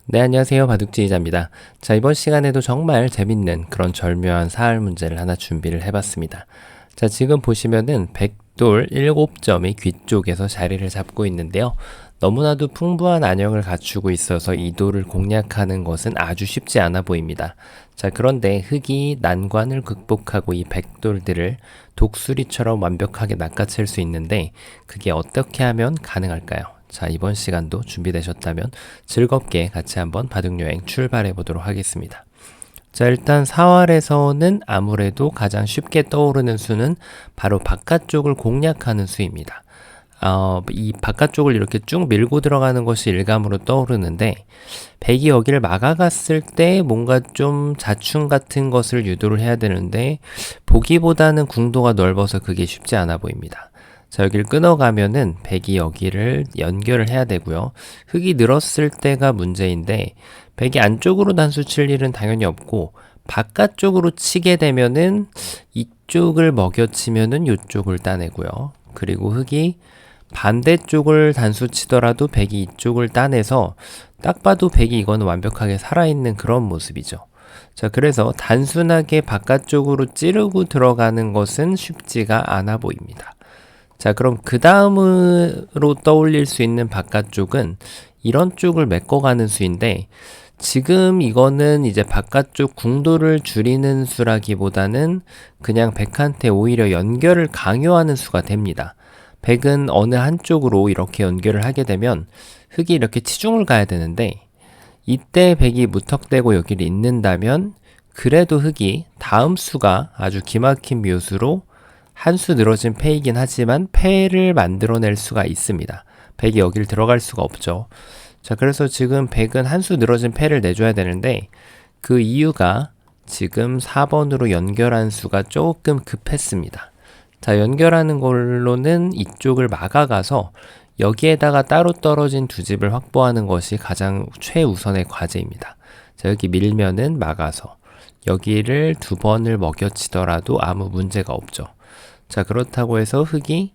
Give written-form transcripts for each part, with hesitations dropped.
네, 안녕하세요. 바둑지휘자입니다. 자, 이번 시간에도 정말 재밌는 그런 절묘한 사활 문제를 하나 준비를 해봤습니다. 자, 지금 보시면은 백돌 7점이 귀 쪽에서 자리를 잡고 있는데요. 너무나도 풍부한 안형을 갖추고 있어서 이 돌을 공략하는 것은 아주 쉽지 않아 보입니다. 자, 그런데 흙이 난관을 극복하고 이 백돌들을 독수리처럼 완벽하게 낚아챌 수 있는데 그게 어떻게 하면 가능할까요? 자, 이번 시간도 준비되셨다면 즐겁게 같이 한번 바둑여행 출발해 보도록 하겠습니다. 자, 일단 사활에서는 아무래도 가장 쉽게 떠오르는 수는 바로 바깥쪽을 공략하는 수입니다. 이 바깥쪽을 이렇게 쭉 밀고 들어가는 것이 일감으로 떠오르는데 백이 여기를 막아갔을 때 뭔가 좀 자충 같은 것을 유도를 해야 되는데 보기보다는 궁도가 넓어서 그게 쉽지 않아 보입니다. 자, 여기를 끊어가면은 백이 여기를 연결을 해야 되고요. 흙이 늘었을 때가 문제인데 백이 안쪽으로 단수 칠 일은 당연히 없고 바깥쪽으로 치게 되면은 이쪽을 먹여치면은 이쪽을 따내고요. 그리고 흙이 반대쪽을 단수 치더라도 백이 이쪽을 따내서 딱 봐도 백이 이거는 완벽하게 살아있는 그런 모습이죠. 자, 그래서 단순하게 바깥쪽으로 찌르고 들어가는 것은 쉽지가 않아 보입니다. 자, 그럼 그 다음으로 떠올릴 수 있는 바깥쪽은 이런 쪽을 메꿔가는 수인데 지금 이거는 이제 바깥쪽 궁도를 줄이는 수라기보다는 그냥 백한테 오히려 연결을 강요하는 수가 됩니다. 백은 어느 한쪽으로 이렇게 연결을 하게 되면 흙이 이렇게 치중을 가야 되는데 이때 백이 무턱대고 여기를 잇는다면 그래도 흙이 다음 수가 아주 기막힌 묘수로 한 수 늘어진 패이긴 하지만 패를 만들어낼 수가 있습니다. 백이 여기를 들어갈 수가 없죠. 자, 그래서 지금 백은 한 수 늘어진 패를 내줘야 되는데 그 이유가 지금 4번으로 연결한 수가 조금 급했습니다. 자, 연결하는 걸로는 이쪽을 막아가서 여기에다가 따로 떨어진 두 집을 확보하는 것이 가장 최우선의 과제입니다. 자, 여기 밀면은 막아서 여기를 두 번을 먹여치더라도 아무 문제가 없죠. 자, 그렇다고 해서 흙이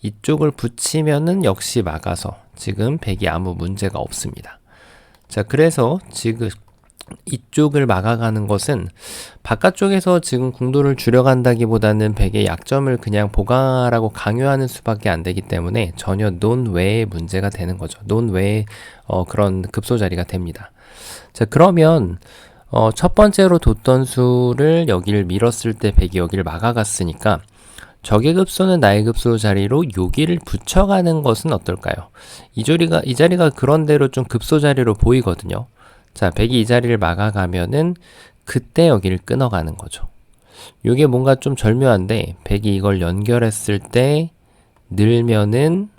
이쪽을 붙이면은 역시 막아서 지금 백이 아무 문제가 없습니다. 자, 그래서 지금 이쪽을 막아가는 것은 바깥쪽에서 지금 궁도를 줄여간다기보다는 백의 약점을 그냥 보강하라고 강요하는 수밖에 안 되기 때문에 전혀 논외의 문제가 되는 거죠. 논외의 그런 급소자리가 됩니다. 자, 그러면 첫 번째로 뒀던 수를 여기를 밀었을 때 백이 여기를 막아갔으니까 적의 급소는 나의 급소 자리로 여기를 붙여가는 것은 어떨까요? 이 자리가 그런대로 좀 급소 자리로 보이거든요. 자, 백이 이 자리를 막아가면은 그때 여기를 끊어가는 거죠. 이게 뭔가 좀 절묘한데 백이 이걸 연결했을 때 늘면은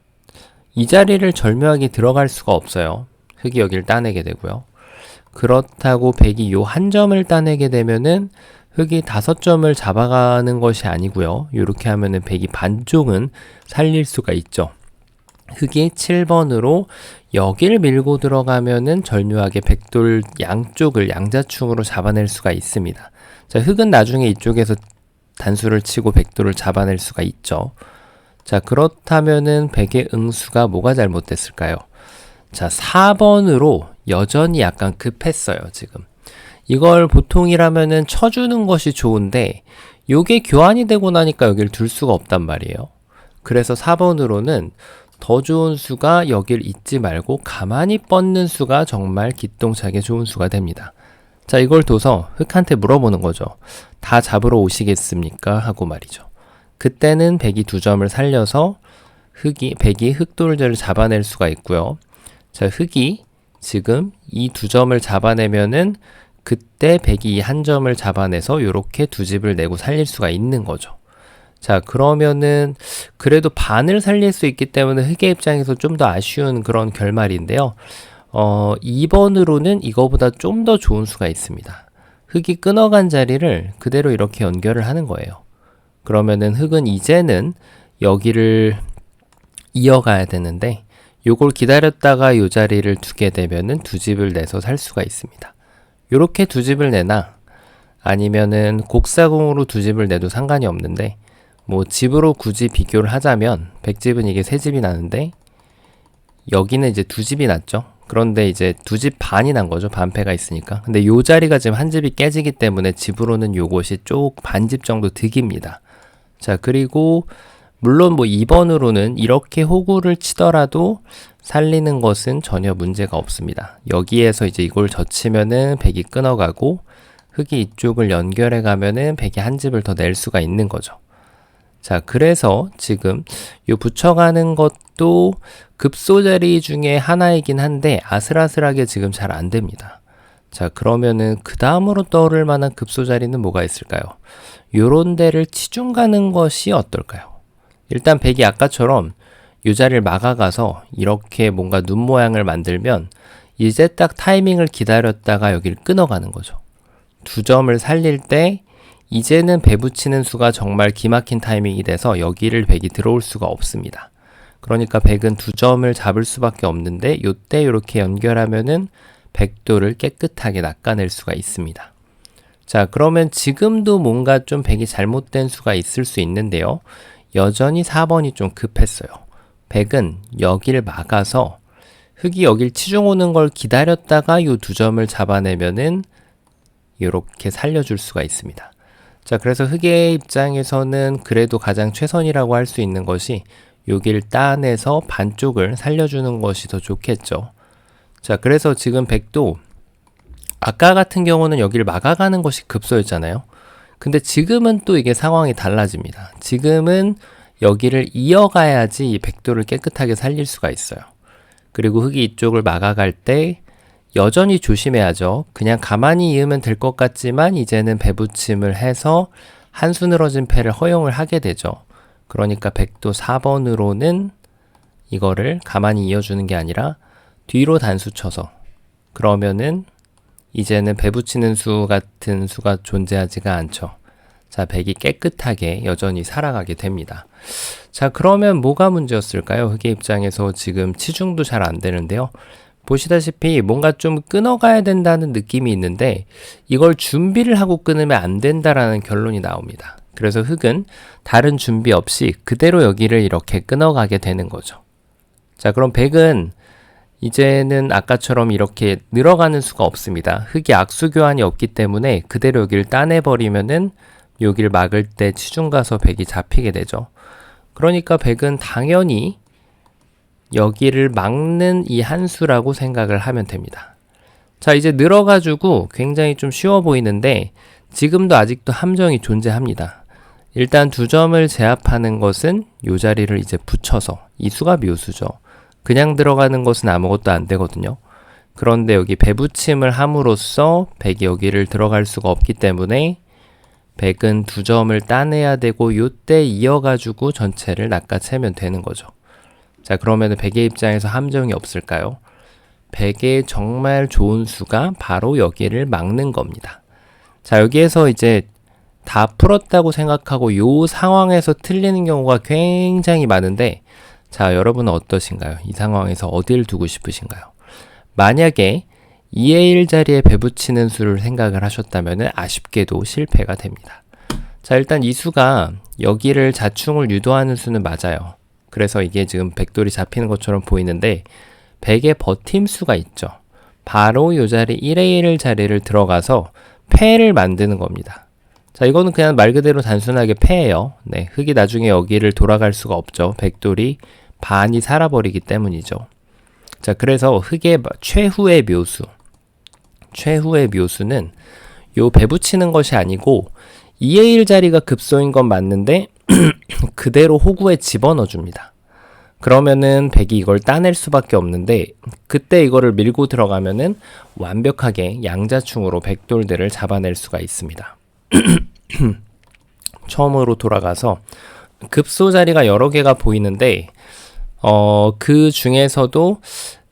이 자리를 절묘하게 들어갈 수가 없어요. 흙이 여기를 따내게 되고요. 그렇다고 백이 요 한 점을 따내게 되면은 흙이 5점을 잡아가는 것이 아니고요. 이렇게 하면은 백이 반쪽은 살릴 수가 있죠. 흙이 7번으로 여기를 밀고 들어가면은 절묘하게 백돌 양쪽을 양자충으로 잡아낼 수가 있습니다. 자, 흙은 나중에 이쪽에서 단수를 치고 백돌을 잡아낼 수가 있죠. 자, 그렇다면은 백의 응수가 뭐가 잘못됐을까요? 자, 4번으로 여전히 약간 급했어요, 지금. 이걸 보통이라면은 쳐주는 것이 좋은데 요게 교환이 되고 나니까 여기를 둘 수가 없단 말이에요. 그래서 4번으로는 더 좋은 수가 여길 잊지 말고 가만히 뻗는 수가 정말 기똥차게 좋은 수가 됩니다. 자, 이걸 둬서 흙한테 물어보는 거죠. 다 잡으러 오시겠습니까? 하고 말이죠. 그때는 백이 2점을 살려서 백이 흙돌들을 잡아낼 수가 있고요. 자, 흙이 지금 이 2점을 잡아내면은 그때 백이 이 한 점을 잡아내서 이렇게 두 집을 내고 살릴 수가 있는 거죠. 자, 그러면은 그래도 반을 살릴 수 있기 때문에 흙의 입장에서 좀 더 아쉬운 그런 결말인데요. 2번으로는 이거보다 좀 더 좋은 수가 있습니다. 흙이 끊어간 자리를 그대로 이렇게 연결을 하는 거예요. 그러면은 흙은 이제는 여기를 이어가야 되는데 요걸 기다렸다가 요 자리를 두게 되면은 두 집을 내서 살 수가 있습니다. 요렇게 두 집을 내나 아니면은 곡사공으로 두 집을 내도 상관이 없는데 뭐 집으로 굳이 비교를 하자면 백집은 이게 세 집이 나는데 여기는 이제 두 집이 났죠. 그런데 이제 두 집 반이 난 거죠. 반패가 있으니까. 근데 요 자리가 지금 한 집이 깨지기 때문에 집으로는 요것이 쪽 반집 정도 득입니다. 자, 그리고 물론 뭐 2번으로는 이렇게 호구를 치더라도 살리는 것은 전혀 문제가 없습니다. 여기에서 이제 이걸 젖히면은 백이 끊어가고 흙이 이쪽을 연결해 가면은 백이 한 집을 더 낼 수가 있는 거죠. 자, 그래서 지금 요 붙여가는 것도 급소자리 중에 하나이긴 한데 아슬아슬하게 지금 잘 안 됩니다. 자, 그러면은 그 다음으로 떠오를 만한 급소자리는 뭐가 있을까요? 요런 데를 치중 가는 것이 어떨까요? 일단 백이 아까처럼 요 자리를 막아가서 이렇게 뭔가 눈 모양을 만들면 이제 딱 타이밍을 기다렸다가 여기를 끊어가는 거죠. 두 점을 살릴 때 이제는 배 붙이는 수가 정말 기막힌 타이밍이 돼서 여기를 백이 들어올 수가 없습니다. 그러니까 백은 두 점을 잡을 수밖에 없는데 요때 이렇게 연결하면은 백도를 깨끗하게 낚아낼 수가 있습니다. 자, 그러면 지금도 뭔가 좀 백이 잘못된 수가 있을 수 있는데요. 여전히 4번이 좀 급했어요. 백은 여기를 막아서 흙이 여길 치중 오는 걸 기다렸다가 요 두 점을 잡아내면은 이렇게 살려줄 수가 있습니다. 자, 그래서 흙의 입장에서는 그래도 가장 최선이라고 할 수 있는 것이 여기를 따내서 반쪽을 살려주는 것이 더 좋겠죠. 자, 그래서 지금 백도 아까 같은 경우는 여기를 막아가는 것이 급소였잖아요. 근데 지금은 또 이게 상황이 달라집니다. 지금은 여기를 이어가야지 이 백도를 깨끗하게 살릴 수가 있어요. 그리고 흙이 이쪽을 막아갈 때 여전히 조심해야죠. 그냥 가만히 이으면 될 것 같지만 이제는 배붙임을 해서 한 수 늘어진 패를 허용을 하게 되죠. 그러니까 백도 4번으로는 이거를 가만히 이어주는 게 아니라 뒤로 단수 쳐서 그러면은 이제는 배붙이는 수 같은 수가 존재하지가 않죠. 자, 백이 깨끗하게 여전히 살아가게 됩니다. 자, 그러면 뭐가 문제였을까요? 흙의 입장에서 지금 치중도 잘 안 되는데요. 보시다시피 뭔가 좀 끊어가야 된다는 느낌이 있는데 이걸 준비를 하고 끊으면 안 된다라는 결론이 나옵니다. 그래서 흙은 다른 준비 없이 그대로 여기를 이렇게 끊어가게 되는 거죠. 자, 그럼 백은 이제는 아까처럼 이렇게 늘어가는 수가 없습니다. 흙이 악수 교환이 없기 때문에 그대로 여기를 따내버리면은 여기를 막을 때 치중 가서 백이 잡히게 되죠. 그러니까 백은 당연히 여기를 막는 이 한 수라고 생각을 하면 됩니다. 자, 이제 늘어가지고 굉장히 좀 쉬워 보이는데 지금도 아직도 함정이 존재합니다. 일단 두 점을 제압하는 것은 이 자리를 이제 붙여서 이 수가 묘수죠. 그냥 들어가는 것은 아무것도 안 되거든요. 그런데 여기 배붙임을 함으로써 백이 여기를 들어갈 수가 없기 때문에 백은 두 점을 따내야 되고 요때 이어가지고 전체를 낚아채면 되는 거죠. 자, 그러면 백의 입장에서 함정이 없을까요? 백의 정말 좋은 수가 바로 여기를 막는 겁니다. 자, 여기에서 이제 다 풀었다고 생각하고 요 상황에서 틀리는 경우가 굉장히 많은데 자, 여러분은 어떠신가요? 이 상황에서 어디를 두고 싶으신가요? 만약에 2의 1 자리에 배붙이는 수를 생각을 하셨다면 아쉽게도 실패가 됩니다. 자, 일단 이 수가 여기를 자충을 유도하는 수는 맞아요. 그래서 이게 지금 백돌이 잡히는 것처럼 보이는데 백의 버팀수가 있죠. 바로 이 자리 1의 1 자리를 들어가서 패를 만드는 겁니다. 자, 이거는 그냥 말 그대로 단순하게 패예요. 네, 흙이 나중에 여기를 돌아갈 수가 없죠. 백돌이 반이 살아버리기 때문이죠. 자, 그래서 흙의 최후의 묘수는 요 배붙이는 것이 아니고 2의 1 자리가 급소인 건 맞는데 그대로 호구에 집어넣어 줍니다. 그러면은 백이 이걸 따낼 수밖에 없는데 그때 이거를 밀고 들어가면은 완벽하게 양자충으로 백돌들을 잡아낼 수가 있습니다. 처음으로 돌아가서 급소 자리가 여러 개가 보이는데 그 중에서도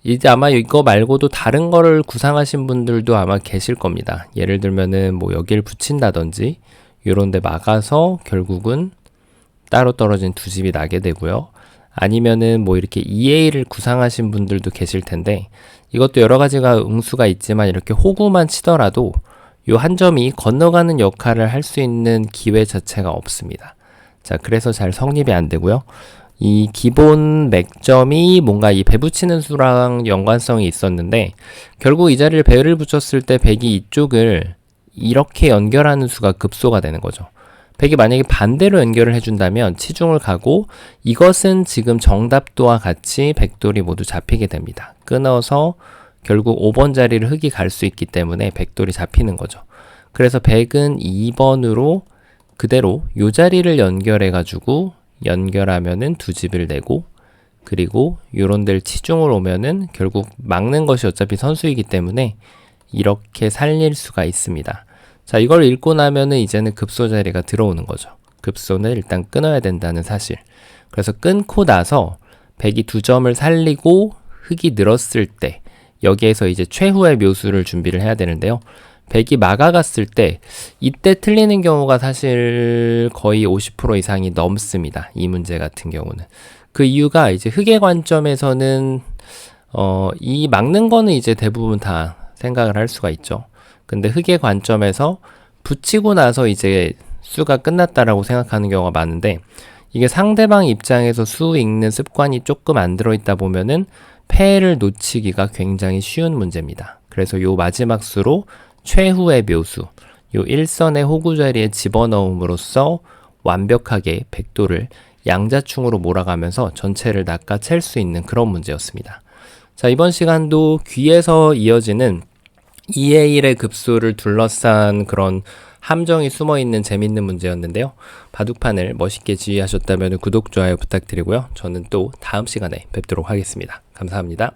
이제 아마 이거 말고도 다른 거를 구상하신 분들도 아마 계실 겁니다. 예를 들면은 뭐 여기를 붙인다든지 요런 데 막아서 결국은 따로 떨어진 두 집이 나게 되고요. 아니면은 뭐 이렇게 2의 1을 구상하신 분들도 계실 텐데 이것도 여러 가지가 응수가 있지만 이렇게 호구만 치더라도 요 한 점이 건너가는 역할을 할 수 있는 기회 자체가 없습니다. 자, 그래서 잘 성립이 안 되고요. 이 기본 맥점이 뭔가 이 배 붙이는 수랑 연관성이 있었는데 결국 이 자리를 배를 붙였을 때 백이 이쪽을 이렇게 연결하는 수가 급소가 되는 거죠. 백이 만약에 반대로 연결을 해준다면 치중을 가고 이것은 지금 정답도와 같이 백돌이 모두 잡히게 됩니다. 끊어서 결국 5번 자리를 흙이 갈 수 있기 때문에 백돌이 잡히는 거죠. 그래서 백은 2번으로 그대로 이 자리를 연결해 가지고 연결하면은 두 집을 내고 그리고 요런 데를 치중을 오면은 결국 막는 것이 어차피 선수이기 때문에 이렇게 살릴 수가 있습니다. 자, 이걸 읽고 나면은 이제는 급소 자리가 들어오는 거죠. 급소는 일단 끊어야 된다는 사실. 그래서 끊고 나서 백이 두 점을 살리고 흙이 늘었을 때 여기에서 이제 최후의 묘수를 준비를 해야 되는데요. 백이 막아갔을 때 이때 틀리는 경우가 사실 거의 50% 이상이 넘습니다. 이 문제 같은 경우는. 그 이유가 이제 흙의 관점에서는 이 막는 거는 이제 대부분 다 생각을 할 수가 있죠. 근데 흙의 관점에서 붙이고 나서 이제 수가 끝났다라고 생각하는 경우가 많은데 이게 상대방 입장에서 수 읽는 습관이 조금 안 들어있다 보면은 패를 놓치기가 굉장히 쉬운 문제입니다. 그래서 요 마지막 수로 최후의 묘수, 요 일선의 호구 자리에 집어넣음으로써 완벽하게 백도를 양자충으로 몰아가면서 전체를 낚아챌 수 있는 그런 문제였습니다. 자, 이번 시간도 귀에서 이어지는 2의 1의 급수를 둘러싼 그런 함정이 숨어있는 재밌는 문제였는데요. 바둑판을 멋있게 지휘하셨다면 구독, 좋아요 부탁드리고요. 저는 또 다음 시간에 뵙도록 하겠습니다. 감사합니다.